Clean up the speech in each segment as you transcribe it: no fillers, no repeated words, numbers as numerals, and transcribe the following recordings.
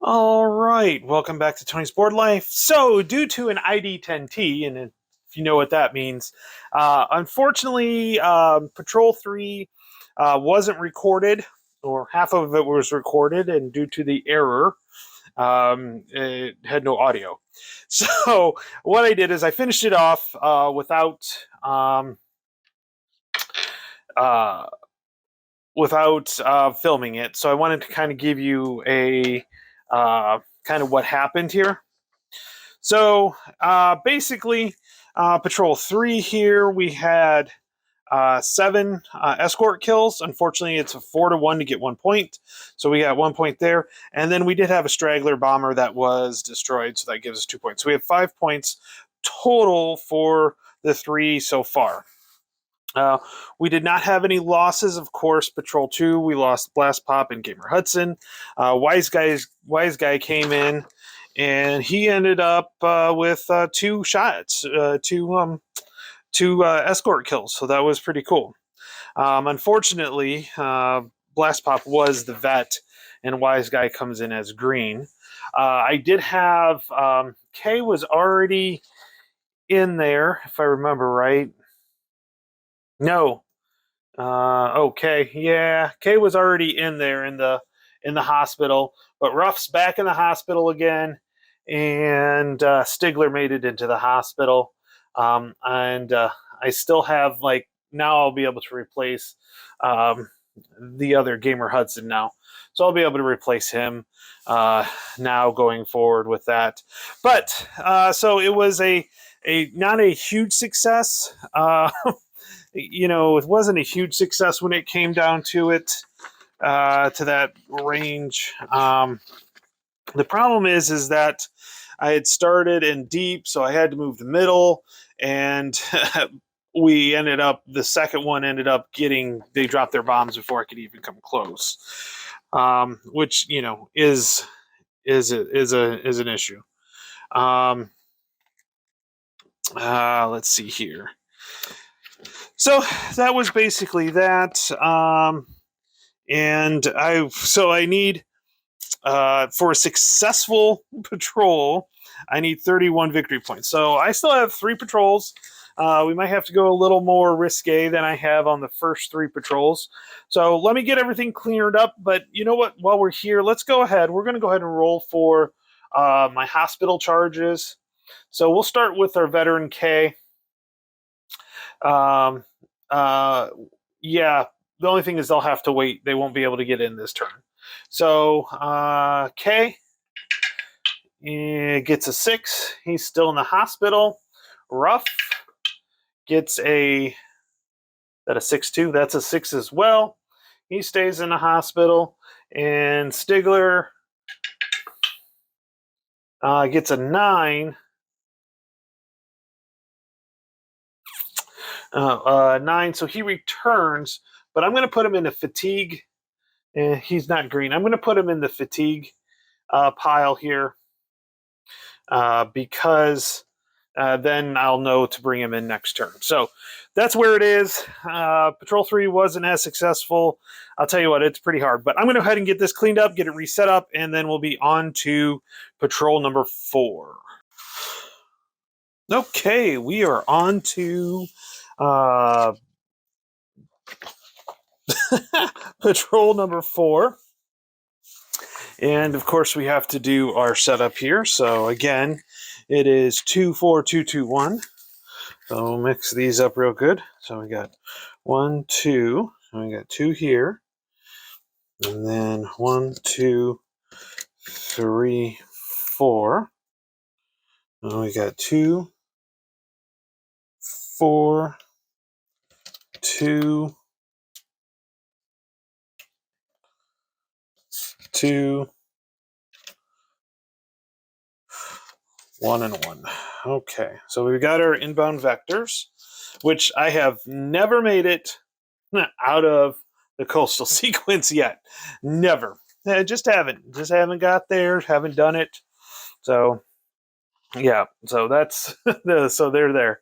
All right, welcome back to Tony's Board Life. So, due to an ID10T, and if you know what that means, unfortunately, Patrol 3 wasn't recorded, or half of it was recorded, and due to the error, it had no audio. So, what I did is I finished it off uh, without filming it. So, I wanted to kind of give you a kind of what happened here. So basically, Patrol 3 here, we had 7 escort kills. Unfortunately, it's a 4-1 to get 1 point. So we got 1 point there. And then we did have a straggler bomber that was destroyed. So that gives us 2 points. So we have 5 points total for the 3 so far. We did not have any losses, of course. Patrol 2, we lost Blast Pop and Gamer Hudson. Wise Guy came in, and he ended up with 2 shots, two escort kills. So that was pretty cool. Unfortunately, Blast Pop was the vet, and Wise Guy comes in as green. I did have Kay was already in there, if I remember right. No. Okay. Yeah. Kay was already in there in the hospital, but Ruff's back in the hospital again, and Stigler made it into the hospital. And I still have now I'll be able to replace the other Gamer Hudson now, so I'll be able to replace him now going forward with that. But so it was a not a huge success. It wasn't a huge success when it came down to it, to that range. The problem is that I had started in deep, so I had to move to middle, and the second one ended up they dropped their bombs before I could even come close, which is an issue. Let's see here. So that was basically that. And I need, for a successful patrol, I need 31 victory points. So I still have 3 patrols. We might have to go a little more risque than I have on the first 3 patrols. So let me get everything cleared up. But you know what? While we're here, let's go ahead. We're going to go ahead and roll for my hospital charges. So we'll start with our veteran K. Yeah, the only thing is they'll have to wait. They won't be able to get in this turn. So K gets a 6. He's still in the hospital. Ruff gets a 6-2. That's a 6 as well. He stays in the hospital. And Stigler gets a 9. 9, so he returns, but I'm going to put him in a fatigue. He's not green. I'm going to put him in the fatigue pile here because then I'll know to bring him in next turn. So that's where it is. Patrol 3 wasn't as successful. I'll tell you what, it's pretty hard. But I'm going to go ahead and get this cleaned up, get it reset up, and then we'll be on to patrol number 4. Okay, we are on to patrol number 4. And of course, we have to do our setup here. So again, it is 2, 4, 2, 2, 1. So we'll mix these up real good. So we got 1, 2. And we got 2 here. And then 1, 2, 3, 4. And we got 2, 4, 2, 2, 1 and 1. Okay, so we've got our inbound vectors, which I have never made it out of the coastal sequence yet. Never. I just haven't got there, haven't done it. So yeah, so that's so they're there.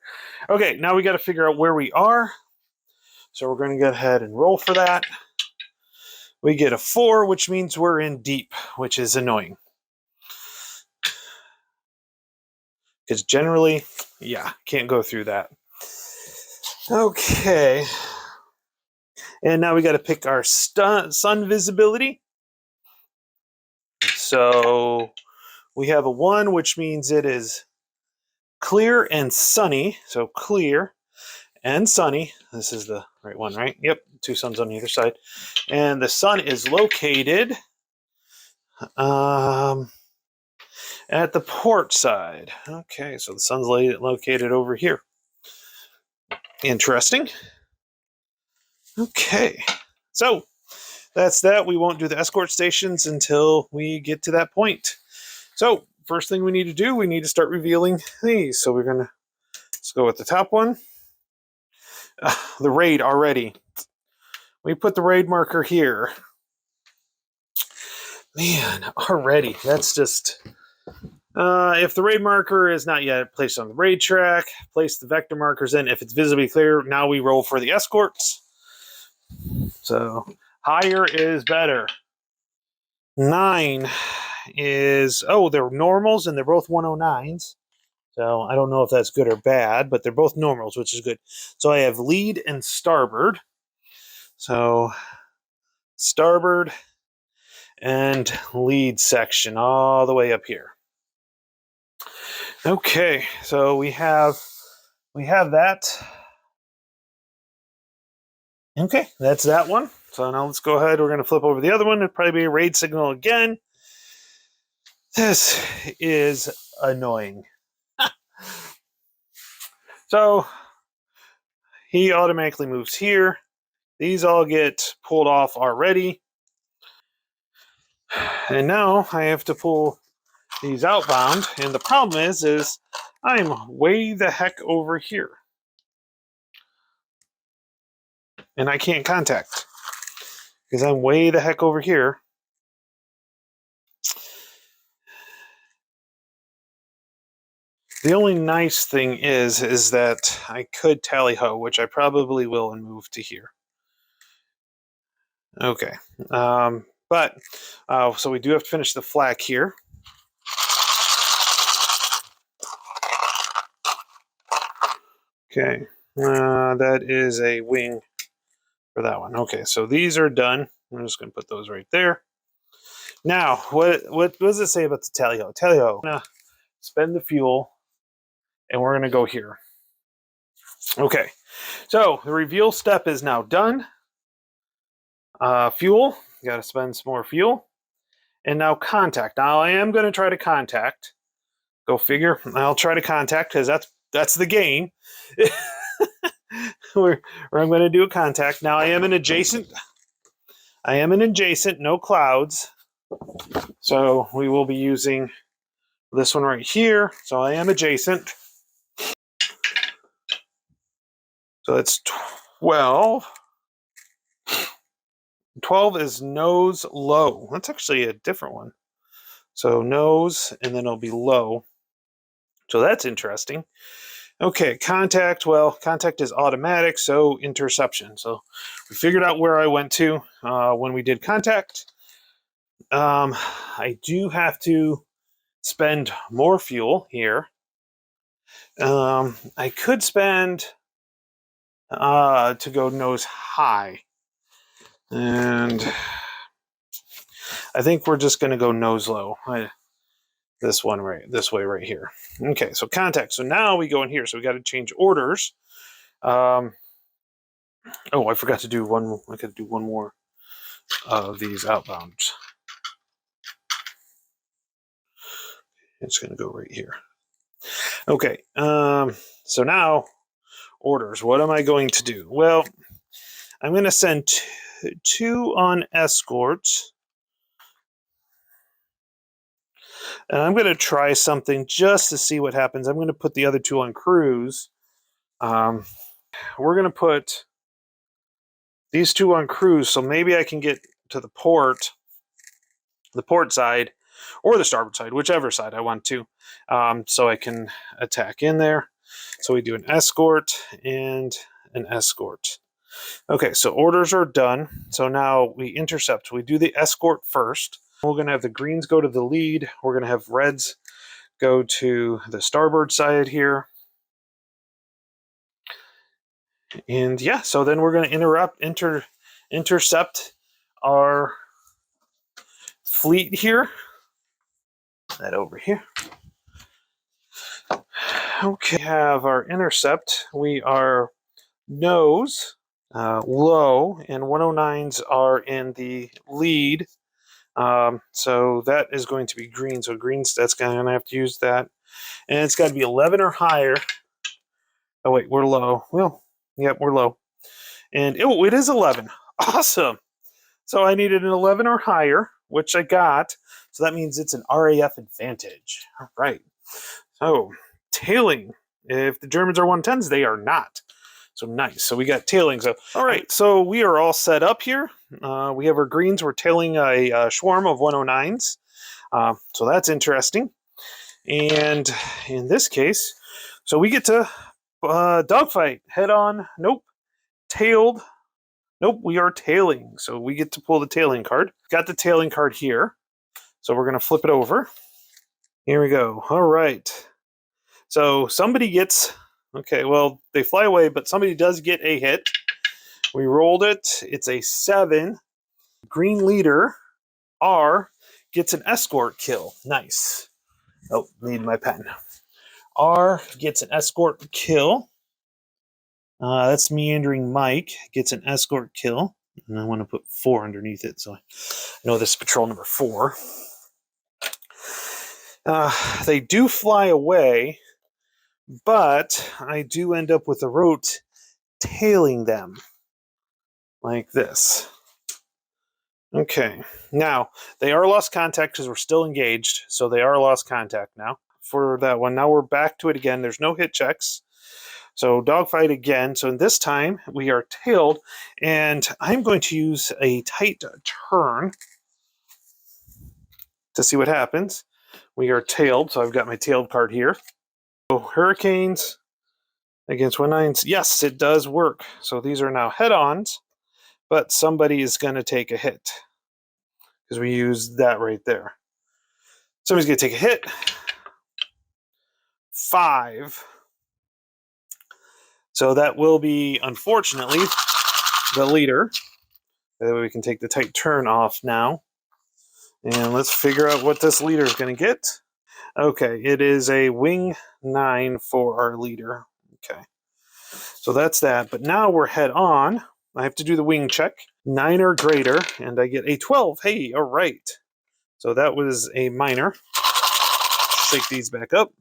Okay, now we got to figure out where we are. So we're going to go ahead and roll for that. We get a 4, which means we're in deep, which is annoying. Because generally, yeah, can't go through that. Okay. And now we got to pick our sun visibility. So we have a 1, which means it is clear and sunny. So clear and sunny. This is the right one, right? Yep, 2 suns on either side. And the sun is located at the port side. Okay, so the sun's located over here. Interesting. Okay, so that's that. We won't do the escort stations until we get to that point. So first thing we need to do, we need to start revealing these. So let's go with the top one. The raid already. We put the raid marker here. Man, already. That's just... if the raid marker is not yet placed on the raid track, place the vector markers in. If it's visibly clear, now we roll for the escorts. So higher is better. 9 is... Oh, they're normals and they're both 109s. So I don't know if that's good or bad, but they're both normals, which is good. So I have lead and starboard. So starboard and lead section all the way up here. Okay, so we have that. Okay, that's that one. So now let's go ahead. We're going to flip over the other one. It'll probably be a raid signal again. This is annoying. So he automatically moves here. These all get pulled off already. And now I have to pull these outbound. And the problem is I'm way the heck over here. And I can't contact. Because I'm way the heck over here. The only nice thing is that I could tally-ho, which I probably will, and move to here. Okay. So we do have to finish the flak here. Okay. That is a wing for that one. Okay, so these are done. I'm just going to put those right there. Now, what does it say about the tally-ho? Tally-ho. I'm going to spend the fuel, and we're going to go here. Okay, so the reveal step is now done. Fuel, got to spend some more fuel. And now contact. Now I am going to try to contact. Go figure. I'll try to contact because that's the game. where I'm going to do a contact. Now I am an adjacent. No clouds. So we will be using this one right here. So I am adjacent. So that's 12. 12 is nose low. That's actually a different one. So nose, and then it'll be low. So that's interesting. Okay, contact. Well, contact is automatic, so interception. So we figured out where I went to when we did contact. I do have to spend more fuel here. I could spend to go nose high. And I think we're just going to go nose low. This way right here. Okay, so contact. So now we go in here. So we got to change orders. Oh, I forgot to do one. I could do one more of these outbounds. It's going to go right here. Okay, so now orders. What am I going to do? Well, I'm going to send two on escorts. And I'm going to try something just to see what happens. I'm going to put the other two on cruise. We're going to put these two on cruise, so maybe I can get to the port side, or the starboard side, whichever side I want to, so I can attack in there. So we do an escort and an escort. Okay, so orders are done. So now we intercept. We do the escort first. We're going to have the greens go to the lead. We're going to have reds go to the starboard side here. And yeah, so then we're going to intercept our fleet here. That over here. Okay, we have our intercept. We are nose, low, and 109s are in the lead. So that is going to be green. So green's, that's going to have to use that. And it's got to be 11 or higher. Oh, wait, we're low. Well, yep, we're low. And it is 11. Awesome. So I needed an 11 or higher, which I got. So that means it's an RAF advantage. All right. So tailing. If the Germans are 110s, they are not. So nice. So we got tailing. So all right. So we are all set up here. We have our greens. We're tailing a swarm of 109s. So that's interesting. And in this case, so we get to dogfight head on. Nope. Tailed. Nope. We are tailing. So we get to pull the tailing card. Got the tailing card here. So we're going to flip it over. Here we go. All right. So somebody gets, okay, well, they fly away, but somebody does get a hit. We rolled it. It's a 7. Green leader, R, gets an escort kill. Nice. Oh, need my pen. R gets an escort kill. That's Meandering Mike gets an escort kill. And I want to put 4 underneath it, so I know this is patrol number 4. They do fly away, but I do end up with a rote tailing them like this. Okay, now they are lost contact because we're still engaged, so they are lost contact now for that one. Now we're back to it again. There's no hit checks. So dogfight again. So this time we are tailed, and I'm going to use a tight turn to see what happens. We are tailed, so I've got my tailed card here. So hurricanes against 1-9s. Yes, it does work. So these are now head-ons, but somebody is going to take a hit because we use that right there. Somebody's going to take a hit. 5. So that will be, unfortunately, the leader. That way we can take the tight turn off now. And let's figure out what this leader is going to get. Okay, it is a wing 9 for our leader. Okay, so that's that. But now we're head on. I have to do the wing check. 9 or greater, and I get a 12. Hey, all right. So that was a minor. Shake these back up.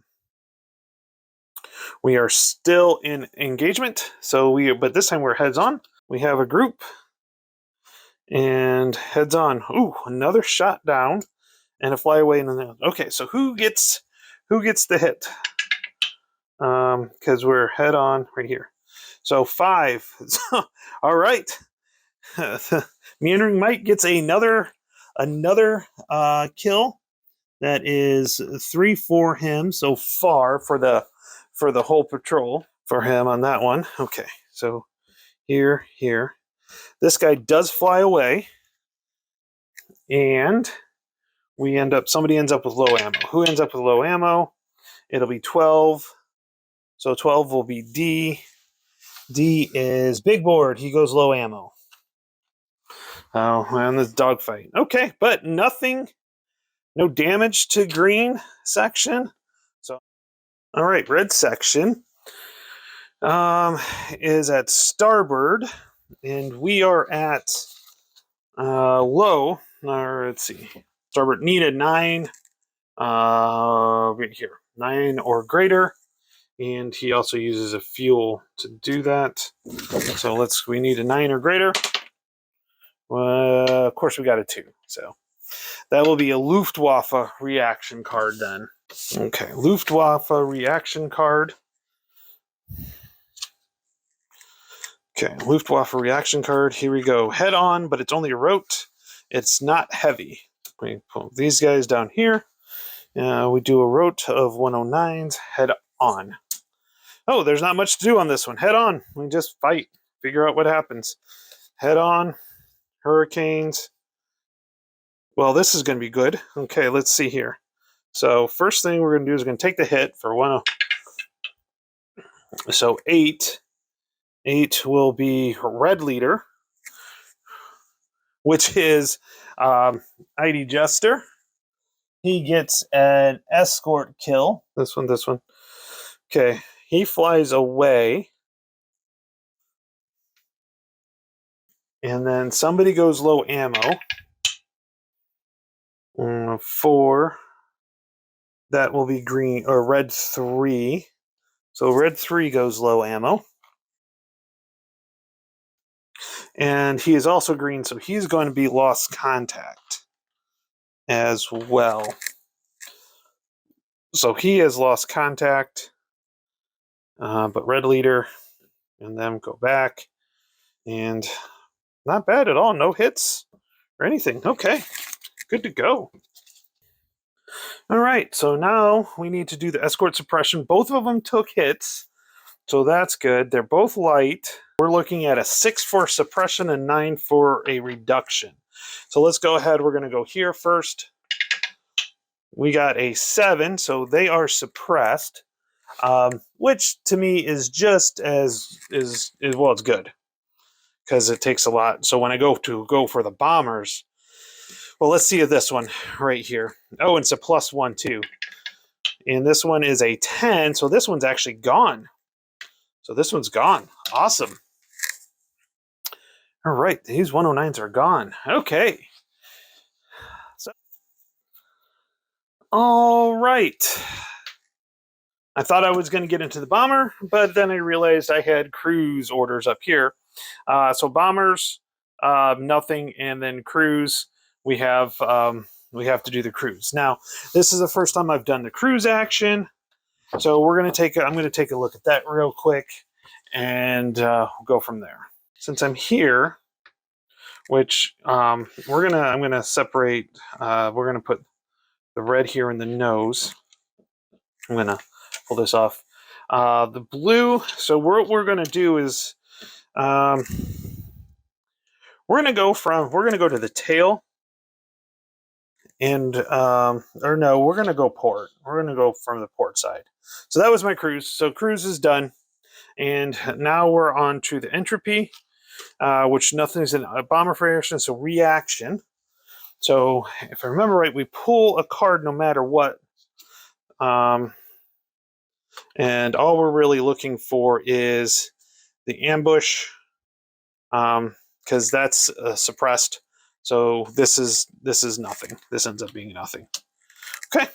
We are still in engagement. But this time we're heads on. We have a group. And heads on. Ooh, another shot down. And a flyaway. Okay, so who gets the hit? Because we're head on right here. So 5. All right. Meandering Mike gets another kill. That is 3 for him so far for the whole patrol for him on that one. Okay, so here. This guy does fly away, and somebody ends up with low ammo. Who ends up with low ammo? It'll be 12. So 12 will be D. D is big board. He goes low ammo. Oh, and this dogfight. Okay, but nothing, no damage to green section. So, all right, red section is at starboard, and we are at low. Or let's see, starboard needed 9. Right here, 9 or greater, and he also uses a fuel to do that. So we need a 9 or greater. Of course, we got a 2. So That will be a Luftwaffe reaction card then. Okay, Luftwaffe reaction card. Okay, Luftwaffe reaction card. Here we go. Head on, but it's only a rote. It's not heavy. We pull these guys down here. We do a rote of 109s. Head on. Oh, there's not much to do on this one. Head on. We just fight. Figure out what happens. Head on. Hurricanes. Well, this is going to be good. Okay, let's see here. So first thing we're going to do is going to take the hit for 1. So 8. 8 will be Red Leader, which is ID Jester. He gets an escort kill. This one. Okay, he flies away. And then somebody goes low ammo. 4. That will be green or red 3. So red 3 goes low ammo. And he is also green, so he's going to be lost contact as well. So he has lost contact. But Red Leader and them go back. And not bad at all. No hits or anything. Okay. Good to go. All right. So now we need to do the escort suppression. Both of them took hits. So that's good. They're both light. We're looking at a 6 for suppression and 9 for a reduction. So let's go ahead. We're going to go here first. We got a 7, so they are suppressed, which to me is just as well. It's good because it takes a lot. So when I go for the bombers, well, let's see this one right here. Oh, it's a +1 too, and this one is a 10. So this one's actually gone. So this one's gone. Awesome. All right, these 109s are gone. Okay. So, all right. I thought I was going to get into the bomber, but then I realized I had cruise orders up here. So bombers, nothing, and then cruise. We have to do the cruise. Now, this is the first time I've done the cruise action, so I'm going to take a look at that real quick, and go from there. Since I'm here, which I'm gonna separate. We're gonna put the red here in the nose. I'm gonna pull this off. The blue. So what we're gonna do is we're gonna go to the tail, and or no, we're gonna go port. We're gonna go from the port side. So that was my cruise. So cruise is done, and now we're on to the entropy. Which nothing's in a bomber reaction, so reaction. So if I remember right, we pull a card no matter what. And all we're really looking for is the ambush, because that's suppressed. So this is nothing. This ends up being nothing. Okay.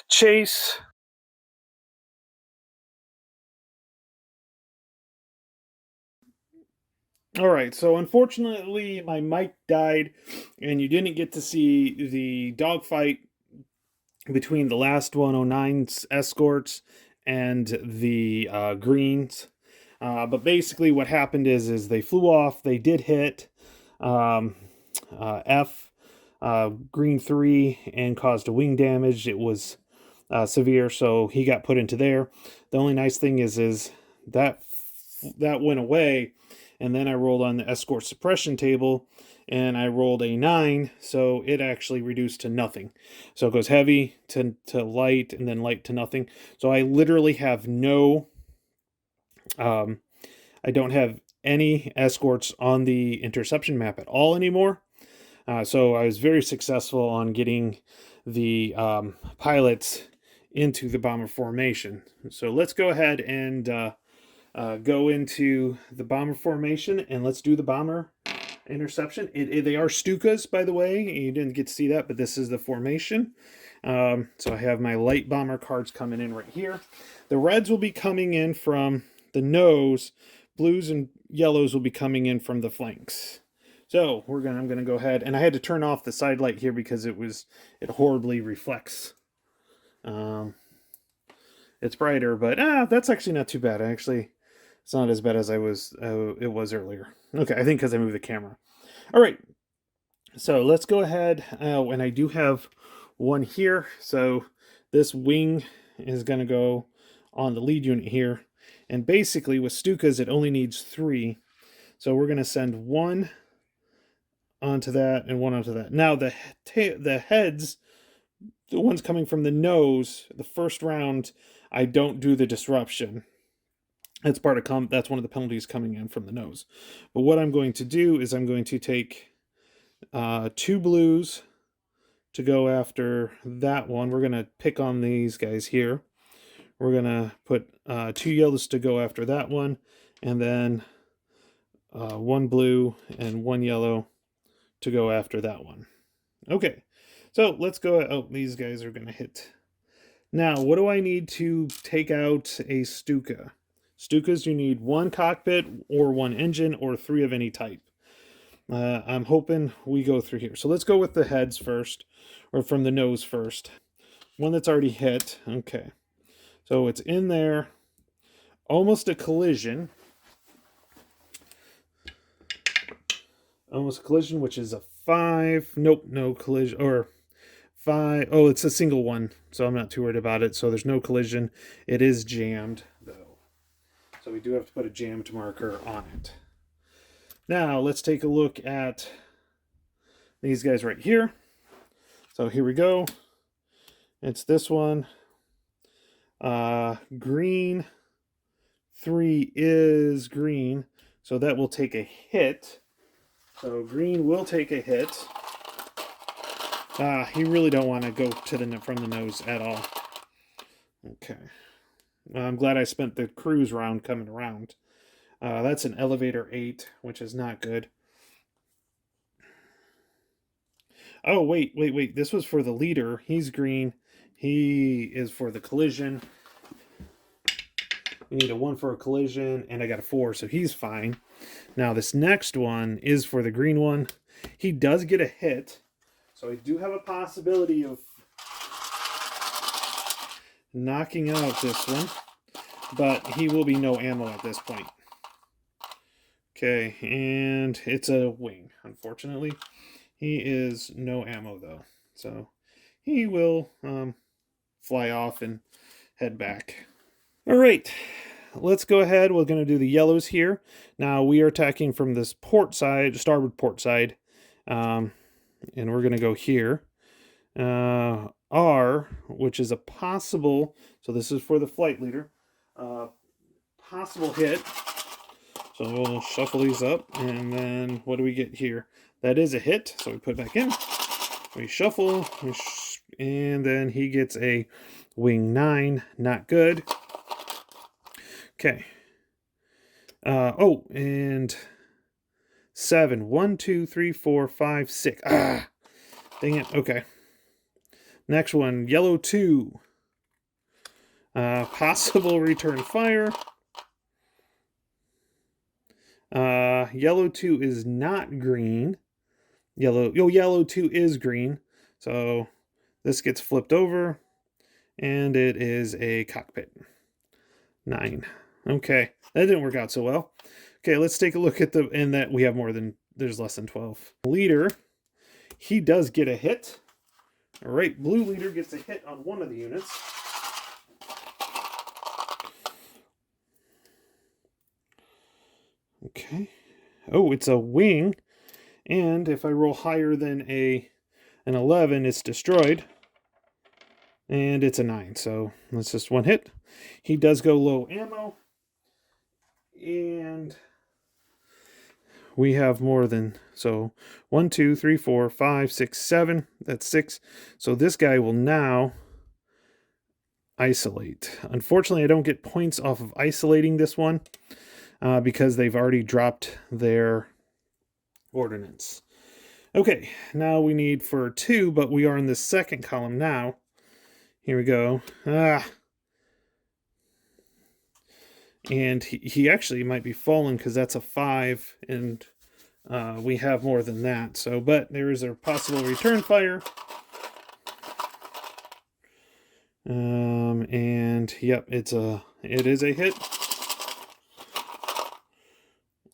Chase. All right, so unfortunately my mic died and you didn't get to see the dogfight between the last 109's escorts and the greens. But basically what happened is they flew off, they did hit F, green 3, and caused a wing damage. It was severe, so he got put into there. The only nice thing is that went away, and then I rolled on the escort suppression table, and I rolled a 9, so it actually reduced to nothing. So it goes heavy to light, and then light to nothing. So I literally have no, I don't have any escorts on the interception map at all anymore. So I was very successful on getting the pilots into the bomber formation. So let's go ahead and go into the bomber formation, and let's do the bomber interception. They are Stukas, by the way. You didn't get to see that, but this is the formation. So I have my light bomber cards coming in right here. The reds will be coming in from the nose. Blues and yellows will be coming in from the flanks. So I'm gonna go ahead, and I had to turn off the side light here because it horribly reflects. It's brighter, but that's actually not too bad. It's not as bad as it was earlier. Okay, I think because I moved the camera. All right, so let's go ahead, and I do have one here. So this wing is going to go on the lead unit here, and basically with Stukas it only needs 3. So we're going to send one onto that and one onto that. Now the heads, the ones coming from the nose, the first round, I don't do the disruption. That's that's one of the penalties coming in from the nose. But what I'm going to do is I'm going to take 2 blues to go after that one. We're going to pick on these guys here. We're going to put 2 yellows to go after that one, and then 1 blue and 1 yellow to go after that one. Okay, so let's go. Oh, these guys are going to hit. Now, what do I need to take out a Stuka? Stukas, you need 1 cockpit or 1 engine or 3 of any type. I'm hoping we go through here. So let's go with the heads first, or from the nose first. One that's already hit. Okay. So it's in there. Almost a collision. Almost a collision, which is a 5. Nope, no collision. Or 5. Oh, it's a single one, so I'm not too worried about it. So there's no collision. It is jammed, though. So we do have to put a jammed marker on it. Now, let's take a look at these guys right here. So here we go. It's this one. Green 3 is green, so that will take a hit. So green will take a hit. You really don't want to go to from the nose at all. Okay. I'm glad I spent the cruise round coming around. That's an elevator 8, which is not good. Oh, wait. This was for the leader. He's green. He is for the collision. We need a 1 for a collision, and I got a 4, so he's fine. Now, this next one is for the green one. He does get a hit, so I do have a possibility of knocking out this one, but he will be no ammo at this point. Okay, and it's a wing, unfortunately. He is no ammo, though, so he will fly off and head back. All right, let's go ahead. We're going to do the yellows here. Now, we are attacking from this port side, starboard port side, and we're going to go here. R, which is a possible, so this is for the flight leader, possible hit. So we'll shuffle these up, and then what do we get here? That is a hit, so we put it back in. We shuffle, and then he gets a wing 9, not good. Okay. Oh, and 7. 1, 2, 3, 4, 5, 6. Ah, dang it. Okay. Next one, yellow 2. Possible return fire. Yellow 2 is not green. Yellow 2 is green. So this gets flipped over, and it is a cockpit. 9. Okay, that didn't work out so well. Okay, let's take a look at and that we have there's less than 12. Leader, he does get a hit. All right, blue leader gets a hit on one of the units. Okay. Oh, it's a wing. And if I roll higher than an 11, it's destroyed. And it's a 9, so that's just 1 hit. He does go low ammo. And we have more than, so 1, 2, 3, 4, 5, 6, 7. That's 6. So this guy will now isolate. Unfortunately, I don't get points off of isolating this one because they've already dropped their ordnance. Okay, now we need for 2, but we are in the second column now. Here we go. And he actually might be falling because that's a 5, and we have more than that. So, but there is a possible return fire. And yep, it is a hit.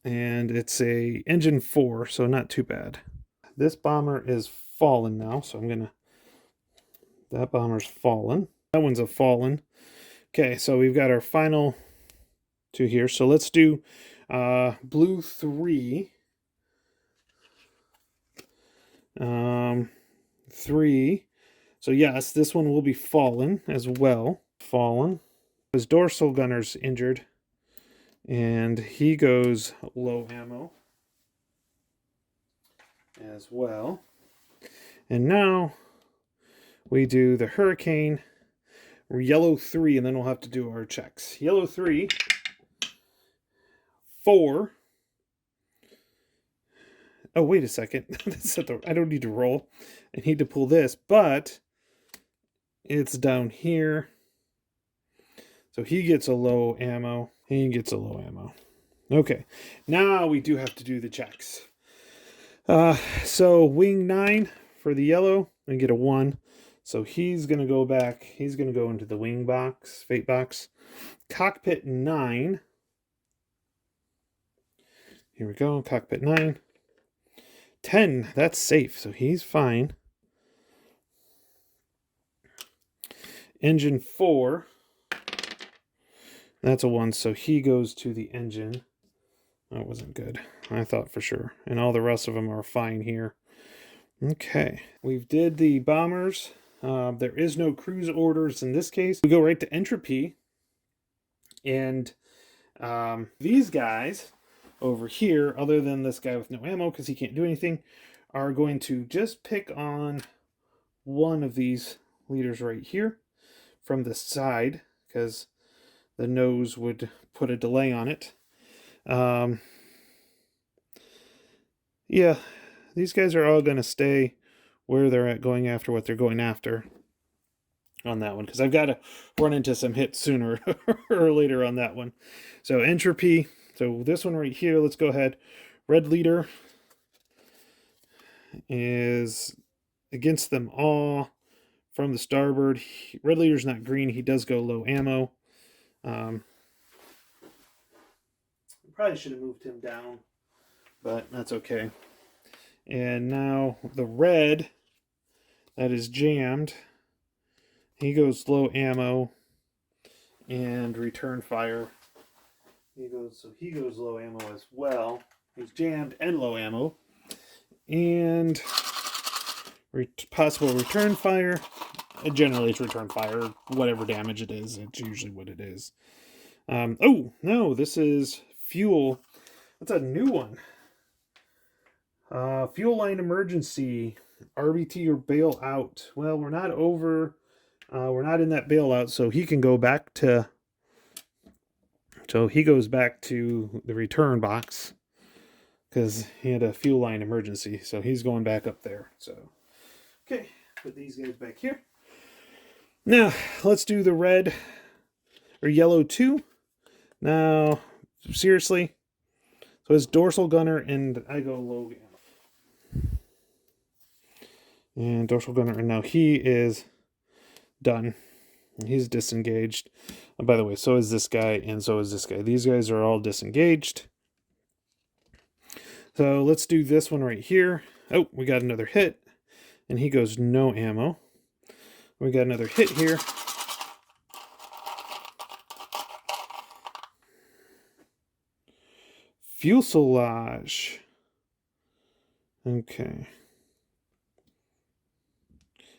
And it's a engine 4, so not too bad. This bomber is fallen now, so that bomber's fallen. That one's a fallen. Okay, so we've got our final two here. So let's do blue 3. 3. So yes, this one will be fallen as well. Fallen. His dorsal gunner's injured. And he goes low ammo as well. And now we do the Hurricane, yellow 3, and then we'll have to do our checks. Yellow 3, 4. Oh, wait a second. I don't need to roll. I need to pull this, but it's down here. So he gets a low ammo. He gets a low ammo. Okay, now we do have to do the checks. So wing 9 for the yellow, and get a 1. So he's going to go back. He's going to go into the wing box, fate box. Cockpit 9. Here we go, cockpit 9. 10, that's safe, so he's fine. Engine 4. That's a 1, so he goes to the engine. That wasn't good. I thought for sure. And all the rest of them are fine here. Okay. We've did the bombers. There is no cruise orders in this case. We go right to entropy. And these guys over here, other than this guy with no ammo because he can't do anything, are going to just pick on one of these leaders right here from the side because the nose would put a delay on it. Yeah, these guys are all going to stay where they're at, going after what they're going after on that one, because I've got to run into some hits sooner or later on that one. So entropy. So this one right here, let's go ahead. Red leader is against them all from the starboard. Red leader's not green. He does go low ammo. Probably should have moved him down, but that's okay. And now the red that is jammed, he goes low ammo and return fire. He goes low ammo as well. He's jammed and low ammo. And possible return fire. Generally it's return fire, whatever damage it is. It's usually what it is. Oh, no, this is fuel. That's a new one. Fuel line emergency. RBT or bail out. Well, we're not in that bailout, so he can go back to... So he goes back to the return box because he had a fuel line emergency. So he's going back up there. So, okay, put these guys back here. Now, let's do the red or yellow 2. Now, seriously. So it's dorsal gunner and I go low. And dorsal gunner, and now he is done. He's disengaged. Oh, by the way, so is this guy, and so is this guy. These guys are all disengaged. So let's do this one right here. Oh, we got another hit. And he goes no ammo. We got another hit here. Fuselage. Okay.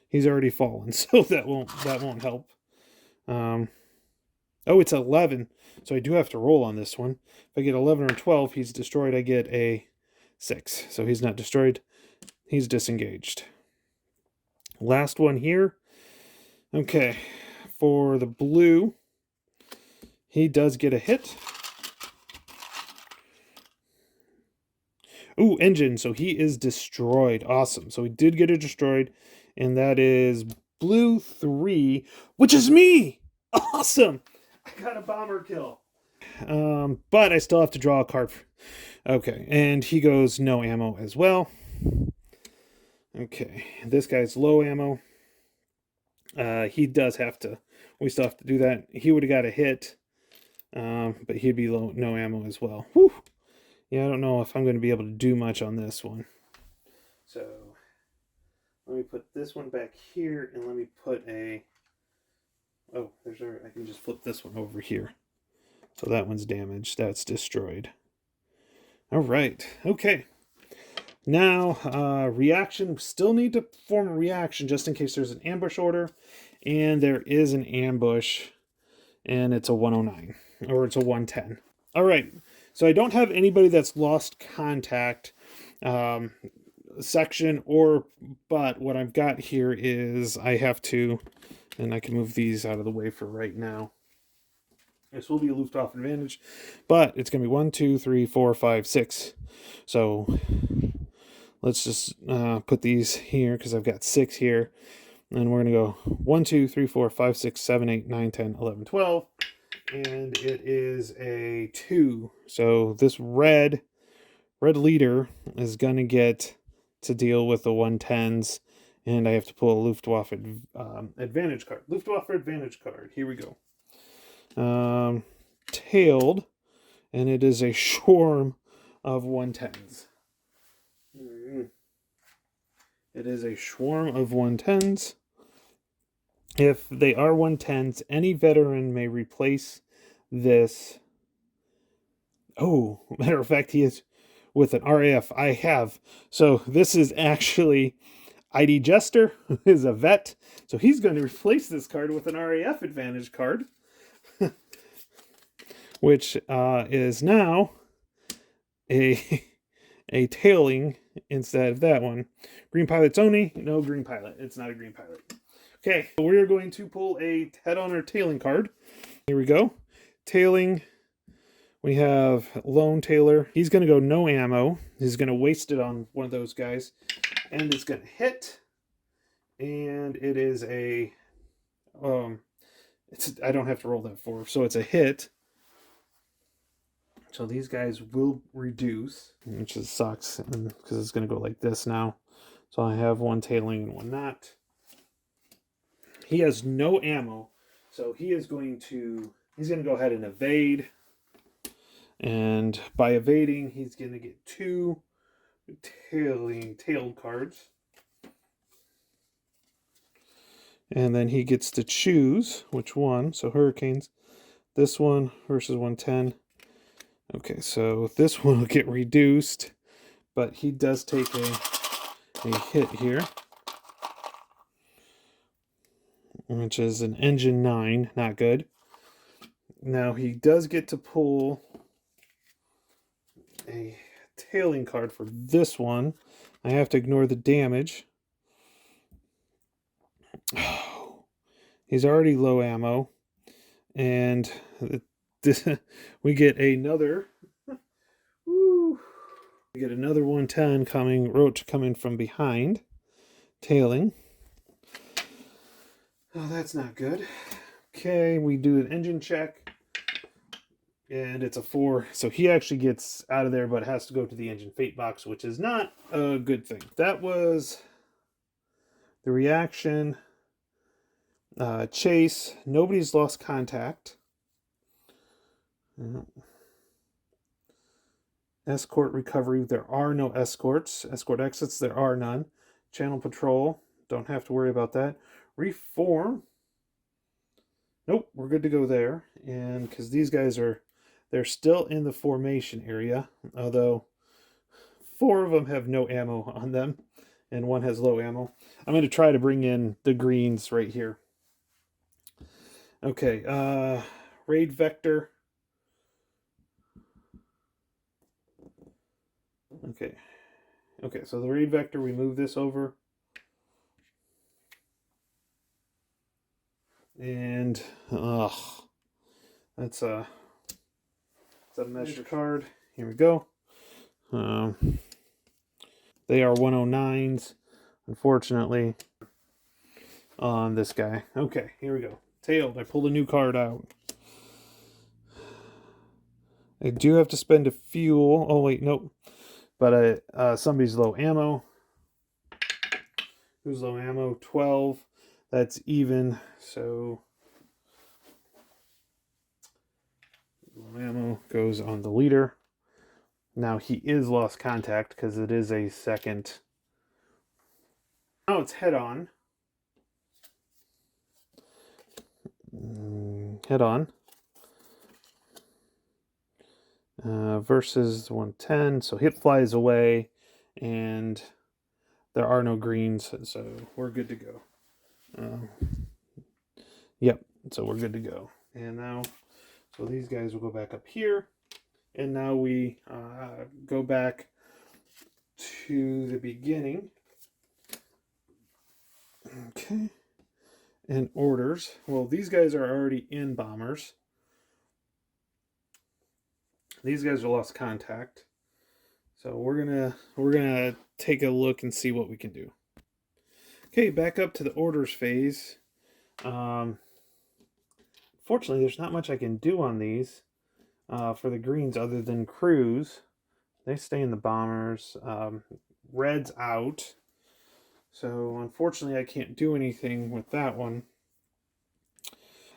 He's already fallen, so that won't help. Oh, it's 11, so I do have to roll on this one. If I get 11 or 12, he's destroyed. I get a 6, so he's not destroyed. He's disengaged. Last one here. Okay, for the blue, he does get a hit. Ooh, engine, so he is destroyed. Awesome, so he did get it destroyed, and that is blue 3, which is me! Awesome! I got a bomber kill. But I still have to draw a card. Okay, and he goes no ammo as well. Okay, this guy's low ammo. He does have to, we still have to do that. He would have got a hit, but he'd be low, no ammo as well. Whew. Yeah, I don't know if I'm going to be able to do much on this one. So let me put this one back here, and let me put a, oh, there's a, I can just flip this one over here. So that one's damaged. That's destroyed. All right. Okay. Now, reaction. Still need to form a reaction just in case there's an ambush order. And there is an ambush. And it's a 109. Or it's a 110. All right. So I don't have anybody that's lost contact section but what I've got here is I have to, and I can move these out of the way for right now. This will be a Luftwaffe advantage, but it's going to be 1, 2, 3, 4, 5, 6. So let's just put these here because I've got 6 here. And we're going to go 1, 2, 3, 4, 5, 6, 7, 8, 9, 10, 11, 12. And it is a 2. So this red leader is going to get to deal with the 110s. And I have to pull a Luftwaffe advantage card. Luftwaffe advantage card. Here we go. Tailed, and it is a swarm of 110s. It is a swarm of 110s. If they are 110s, any veteran may replace this. Oh, matter of fact, he is with an RAF. I have. So this is actually ID Jester, who is a vet. So he's going to replace this card with an RAF advantage card. Which is now a tailing instead of that one. Green pilots only. No green pilot. It's not a green pilot. Okay, so we're going to pull a head-on or tailing card. Here we go. Tailing. We have Lone Tailor. He's going to go no ammo. He's going to waste it on one of those guys. And it's going to hit. And it is a... I don't have to roll that for. So it's a hit. So these guys will reduce, which just sucks because it's going to go like this now. So I have one tailing and one not. He has no ammo, so he's going to go ahead and evade. And by evading, he's going to get 2 tailed cards. And then he gets to choose which one. So Hurricanes, this one versus 110. Okay, so this one will get reduced, but he does take a hit here, which is an engine 9, not good. Now he does get to pull a tailing card for this one. I have to ignore the damage. Oh, he's already low ammo, and we get another. Woo, we get another 110 coming. Roach coming from behind, tailing. Oh, that's not good. Okay, we do an engine check, and it's a 4. So he actually gets out of there, but has to go to the engine fate box, which is not a good thing. That was the reaction. Chase. Nobody's lost contact. Escort recovery. There are no escorts. Escort exits. There are none. Channel patrol. Don't have to worry about that. Reform. Nope, we're good to go there. And because these guys they're still in the formation area, although 4 of them have no ammo on them, and 1 has low ammo. I'm going to try to bring in the greens right here. Okay, raid vector. Okay, so the raid vector, we move this over. And, that's a measure card. Here we go. They are 109s, unfortunately, on this guy. Okay, here we go. Tailed. I pulled a new card out. I do have to spend a fuel. Oh wait, nope. But somebody's low ammo. Who's low ammo? 12. That's even. So low ammo goes on the leader. Now he is lost contact because it is a second. Now it's head on. Head on. Versus 110. So hit flies away, and there are no greens, so we're good to go. Yep, so we're good to go. And now, so these guys will go back up here, and now we go back to the beginning. Okay. And orders. Well, these guys are already in bombers. These guys are lost contact. So we're gonna take a look and see what we can do. Okay, back up to the orders phase. Fortunately, there's not much I can do on these for the greens other than cruise. They stay in the bombers. Red's out. So unfortunately, I can't do anything with that one.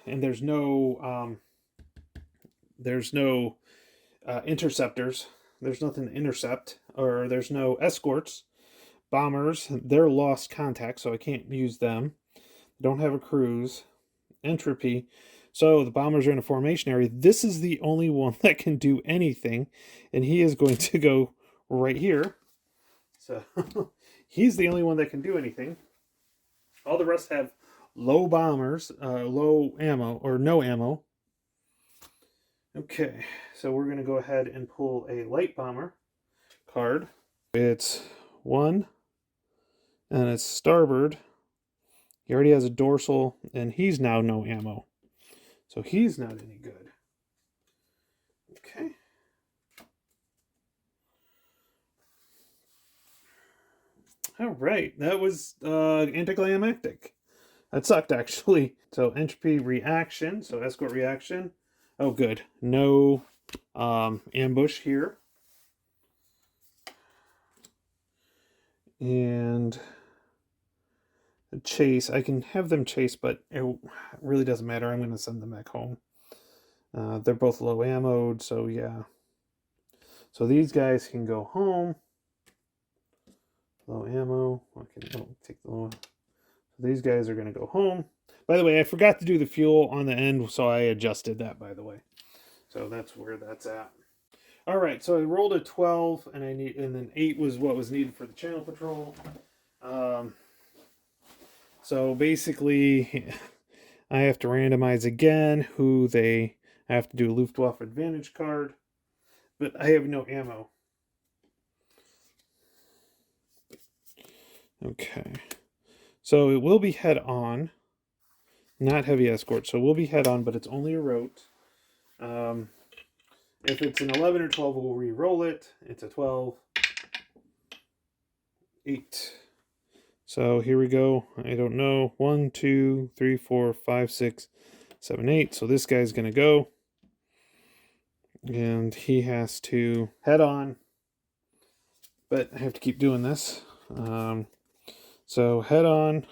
And there's no interceptors. There's nothing to intercept, or there's no escorts. Bombers, they're lost contact, so I can't use them. Don't have a cruise. Entropy. So the bombers are in a formation area. This is the only one that can do anything, and he is going to go right here. So he's the only one that can do anything. All the rest have low bombers, low ammo, or no ammo. Okay, so we're going to go ahead and pull a light bomber card. It's 1, and it's starboard. He already has a dorsal, and he's now no ammo. So he's not any good. Okay. All right, that was anticlimactic. That sucked, actually. So entropy reaction, so escort reaction. Oh, good. No ambush here. And chase. I can have them chase, but it really doesn't matter. I'm going to send them back home. They're both low ammoed, so yeah. So these guys can go home. Low ammo. Okay, take the low. So these guys are going to go home. By the way, I forgot to do the fuel on the end, so I adjusted that, by the way. So that's where that's at. All right, so I rolled a 12, and then 8 was what was needed for the channel patrol. So basically, I have to randomize again who I have to do a Luftwaffe advantage card, but I have no ammo. Okay, so it will be head on, not heavy escort. So it will be head on, but it's only a rote. If it's an 11 or 12, we'll re-roll it. It's a 12. 8. So here we go. I don't know. 1, 2, 3, 4, 5, 6, 7, 8. So this guy's going to go. And he has to head on. But I have to keep doing this. So head on.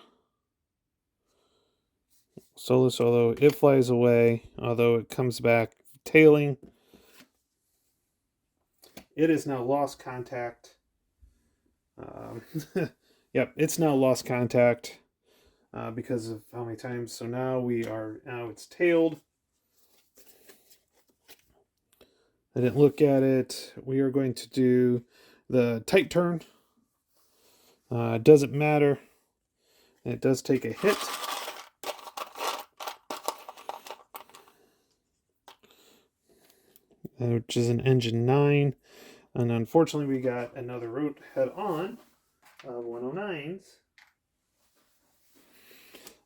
Solo. It flies away, although it comes back tailing. It is now lost contact. Yep, it's now lost contact because of how many times. So now it's tailed. I didn't look at it. We are going to do the tight turn. It doesn't matter. It does take a hit. Which is an engine 9. And unfortunately, we got another route head on of 109s.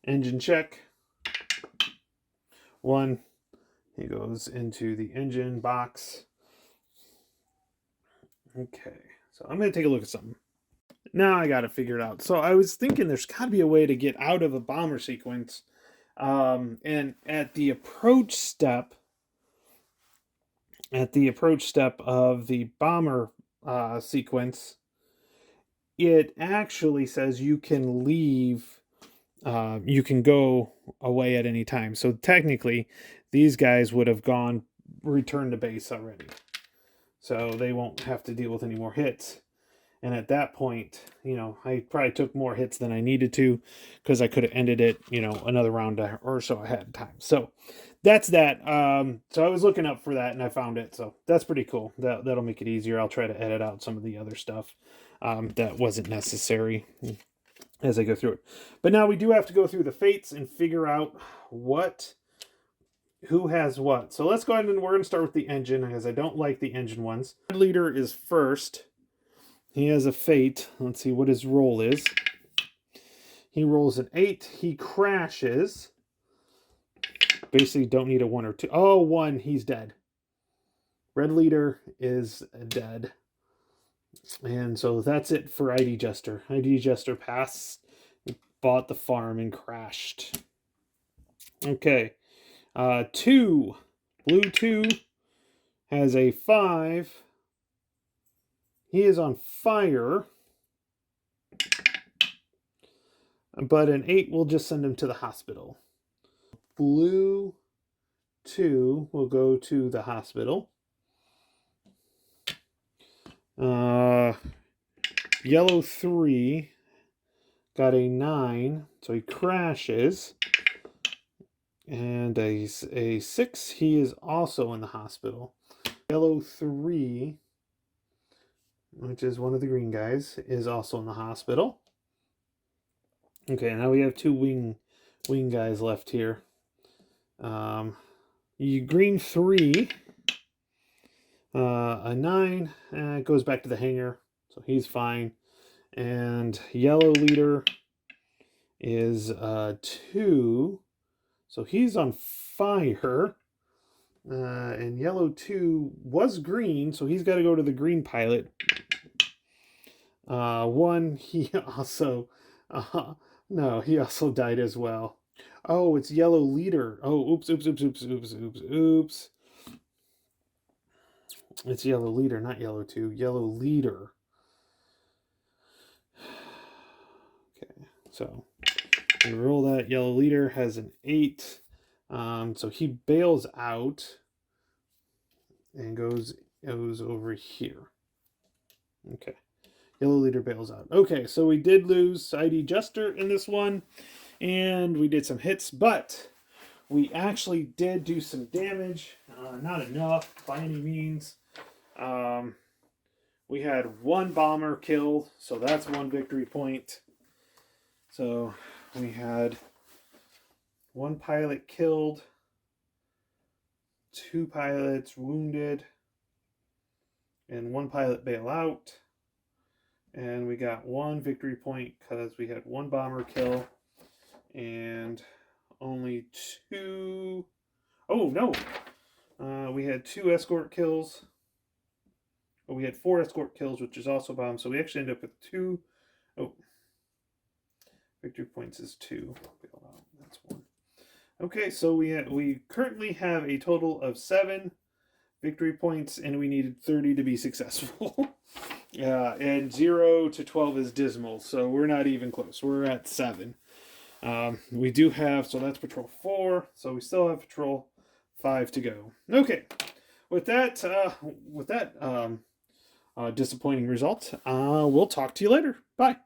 Engine check. 1. He goes into the engine box. Okay, so I'm going to take a look at something. Now I got it figured out. So I was thinking there's got to be a way to get out of a bomber sequence. And at the approach step, at the approach step of the bomber sequence, it actually says you can leave, you can go away at any time. So technically, these guys would have returned to base already. So they won't have to deal with any more hits. And at that point, I probably took more hits than I needed to, because I could have ended it, another round or so ahead of time. So that's that. So I was looking up for that and I found it. So that's pretty cool. That'll make it easier. I'll try to edit out some of the other stuff that wasn't necessary as I go through it. But now we do have to go through the fates and figure out who has what. So let's go ahead and we're going to start with the engine, because I don't like the engine ones. Leader is first. He has a fate. Let's see what his roll is. He rolls an 8. He crashes. Basically, don't need a 1 or 2. Oh, 1. He's dead. Red leader is dead. And so that's it for ID Jester. ID Jester passed, bought the farm, and crashed. Okay. 2. Blue 2 has a 5. He is on fire. But an 8 will just send him to the hospital. Blue 2 will go to the hospital. Yellow 3 got a 9, so he crashes. And a 6, he is also in the hospital. Yellow 3, which is one of the green guys, is also in the hospital. Okay, now we have 2 wing guys left here. Green 3, a 9, it goes back to the hangar, so he's fine. And yellow leader is 2, so he's on fire. And yellow 2 was green, so he's got to go to the green pilot. 1, he also, no, he also died as well. Oh, it's yellow leader. Oh, oops. It's yellow leader, not yellow 2. Yellow leader. Okay, so we roll that. Yellow leader has an 8. So he bails out and goes over here. Okay. Yellow leader bails out. Okay, so we did lose ID Jester in this one, and we did some hits, but we actually did do some damage. Not enough by any means. We had 1 bomber killed, so that's 1 victory point. So we had 1 pilot killed, 2 pilots wounded, and 1 pilot bail out. And we got 1 victory point because we had 1 bomber kill and only 2. Oh, no. We had 2 escort kills. Oh, we had 4 escort kills, which is also bomb. So we actually ended up with 2. Oh, victory points is 2. That's 1. Okay, so we currently have a total of 7 victory points, and we needed 30 to be successful. And 0 to 12 is dismal, so we're not even close. We're at 7. We do have, so that's patrol 4, so we still have patrol 5 to go. Okay, with that disappointing result, we'll talk to you later. Bye.